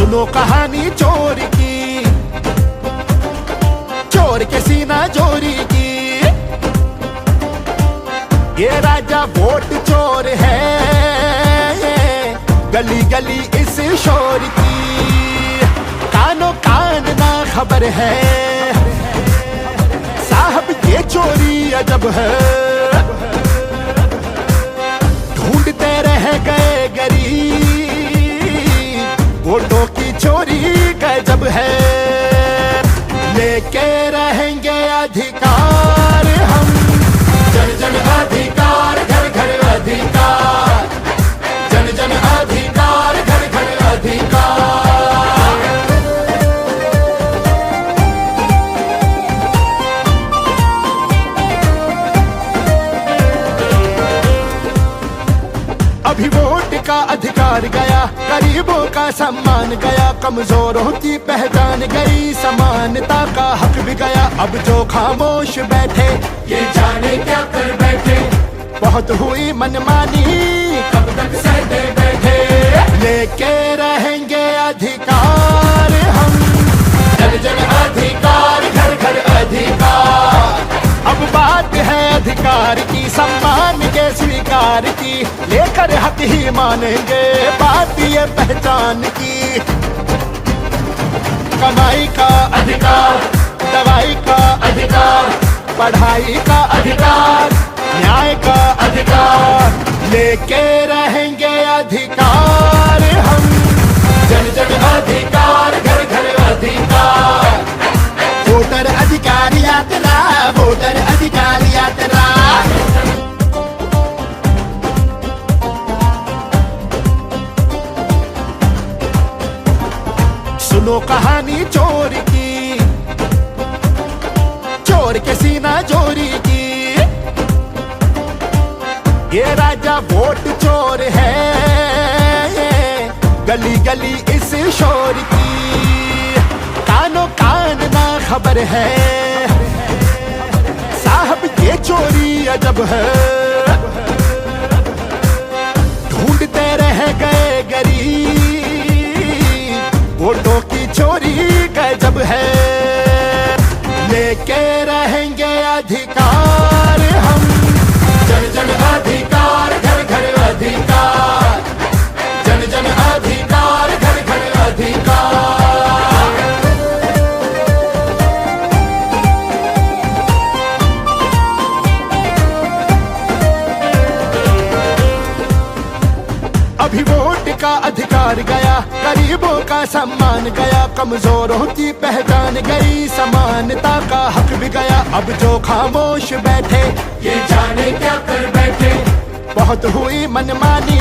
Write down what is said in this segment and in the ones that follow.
सुनो कहानी चोर की, चोर के सीना चोरी की। ये राजा वोट चोर है, गली गली इस शोर की। कानो कान ना खबर है, साहब ये चोरी अजब है। ढूंढते रह गए गरीब, वोटों की चोरी गजब है। लेके रहेंगे अधिकार हम, जन जन अधिकार, घर घर अधिकार, जन जन अधिकार, घर घर अधिकार। अभी वोट का अधिकार गया, गरीबों का सम्मान गया, कमजोरों की पहचान गई, समानता का हक भी गया। अब जो खामोश बैठे ये जाने क्या कर बैठे, बहुत हुई मनमानी कब तक सहते बैठे। लेके रहेंगे अधिकार हम, जन जन अधिकार, घर घर अधिकार। अब बात है अधिकार की, सम्मान के स्वीकार की, लेकर हक ही मानेंगे बात ये पहचान की। कमाई का अधिकार, दवाई का अधिकार, पढ़ाई का अधिकार, न्याय का अधिकार। लेके रहेंगे अधिकार हम, जन जन अधिकार, घर घर अधिकार। वोटर अधिकार यात्रा, वोटर अधिकार यात्रा। सुनो कहानी चोर की, चोर के सीना चोरी की। ये राजा वोट चोर है, गली गली इस शोर की। कानो कान ना खबर है, साहब ये चोरी अजब है। ढूंढते रह गए गरीब, वोटों की चोरी गजब है। लेके रहेंगे अधिकार हम, जन जन अधिकार, घर घर अधिकार, जन जन अधिकार, घर घर अधिकार। अभी वोट का अधिकार गया, गरीबों का सम्मान गया, कमजोरों की पहचान गई, समानता का हक भी गया। अब जो खामोश बैठे ये जाने क्या कर बैठे, बहुत हुई मनमानी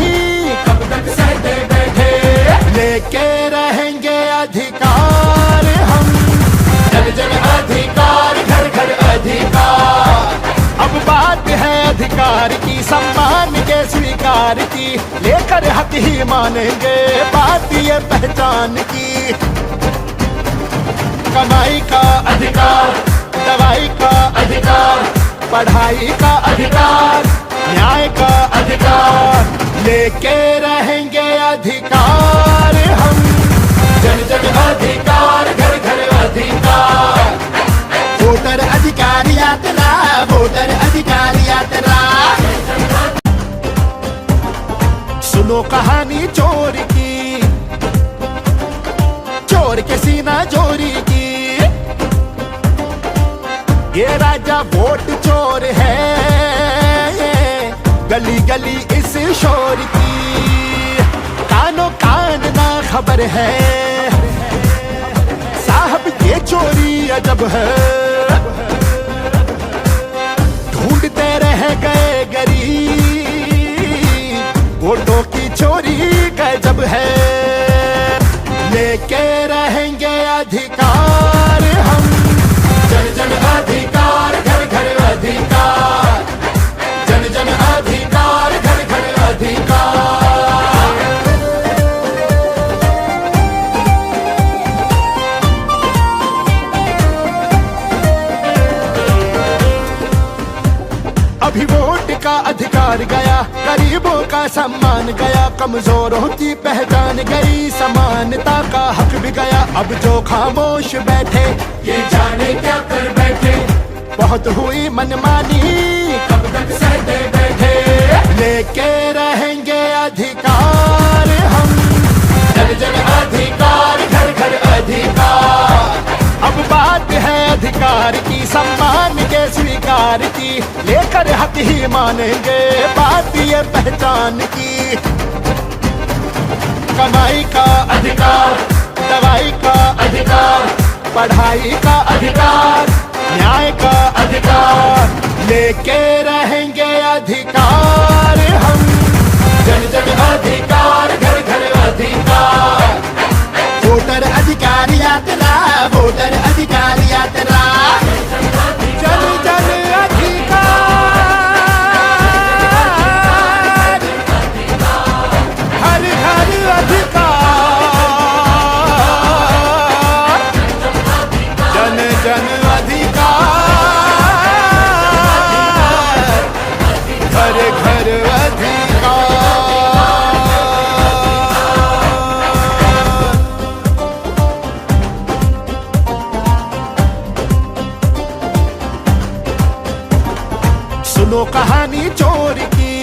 कब तक सहते बैठे। लेके रहेंगे अधिकार हम, जन जन अधिकार, घर घर अधिकार। अब बात है अधिकार की, सम्मान के स्वीकार की, लेकर हक ही मानेंगे बात ये पहचान की। कमाई का अधिकार, दवाई का अधिकार, पढ़ाई का अधिकार, न्याय का अधिकार। लेके रहेंगे अधिकार हम, जन जन अधिकार, घर घर अधिकार। वोटर अधिकार यात्रा, वोटर अधिकार यात्रा। सुनो कहानी चोर की, चोर के सीना चोरी की। ये राजा वोट चोर है, गली गली इस शोर की। कानो कान ना खबर है, साहब ये चोरी अजब है। ढूंढते रह गए गरीब, वोटों की चोरी गजब है। लेके रहेंगे अधिकार हम, जन जन अधिकार, घर घर अधिकार, जन जन अधिकार, घर घर अधिकार। अभी वोट का अधिकार गया, गरीबों का सम्मान गया, कमजोरों की पहचान गई, समानता का हक भी गया। अब जो खामोश बैठे ये जाने क्या कर बैठे, बहुत हुई मनमानी, कब तक सहते बैठे। लेके रहेंगे अधिकार हम, जन जन अधिकार, घर घर अधिकार। अब बात है अधिकार की, सम्मान के स्वीकार की, लेकर हक ही मानेंगे बात ये पहचान की। कमाई का अधिकार, दवाई का अधिकार, पढ़ाई का अधिकार, न्याय का अधिकार। लेके रहेंगे अधिकार हम, जन जन अधिकार, घर घर अधिकार। वोटर अधिकार यात्रा, वोटर अधिकार यात्रा, जन जन अधिकार, हर घर अधिकार, जन जन अधिकार, घर घर अधिकार। सुनो कहानी चोर की,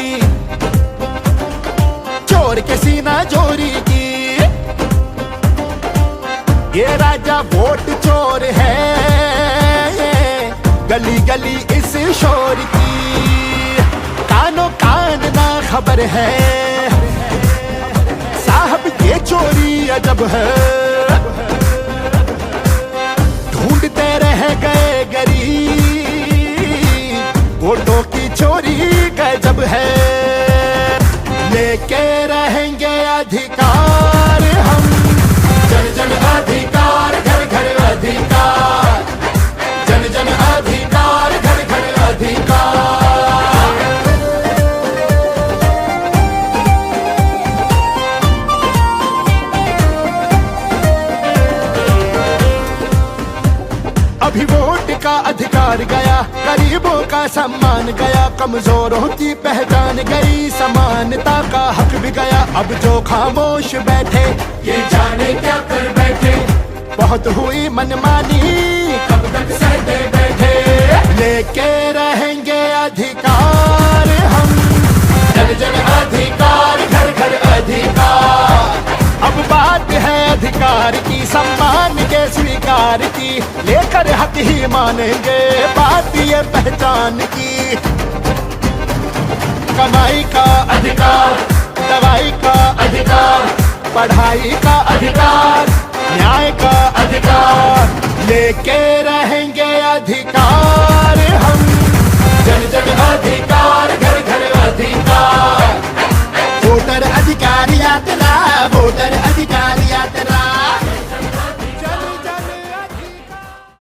चोर के सीना चोरी की। ये राजा वोट चोर है, गली गली इस शोर की, कानों कान ना खबर है, साहब ये चोरी अजब है। ढूंढते रह गए गरीब, वोटों की चोरी गजब है। लेके रहेंगे अधिकार हम, जन जन अधिकार, घर घर अधिकार। जन जन अधिकार, घर घर अधिकार। अभी वोट का अधिकार गया, गरीबों का सम्मान गया, कमजोरों की पहचान गई, समानता का हक भी गया। अब जो खामोश बैठे ये जाने क्या कर बैठे, बहुत हुई मनमानी, कब तक सहते बैठे। लेके रहेंगे अधिकार हम, जन जन अधिकार, घर घर अधिकार। अब बात है अधिकार की, सम्मान के स्वीकार की, लेकर हक ही मानेंगे बात ये पहचान की। कमाई का अधिकार, दवाई का अधिकार, पढ़ाई का अधिकार, न्याय का अधिकार। लेके रहेंगे अधिकार हम, जन जन अधिकार, घर घर अधिकार। वोटर अधिकार यात्रा, वोटर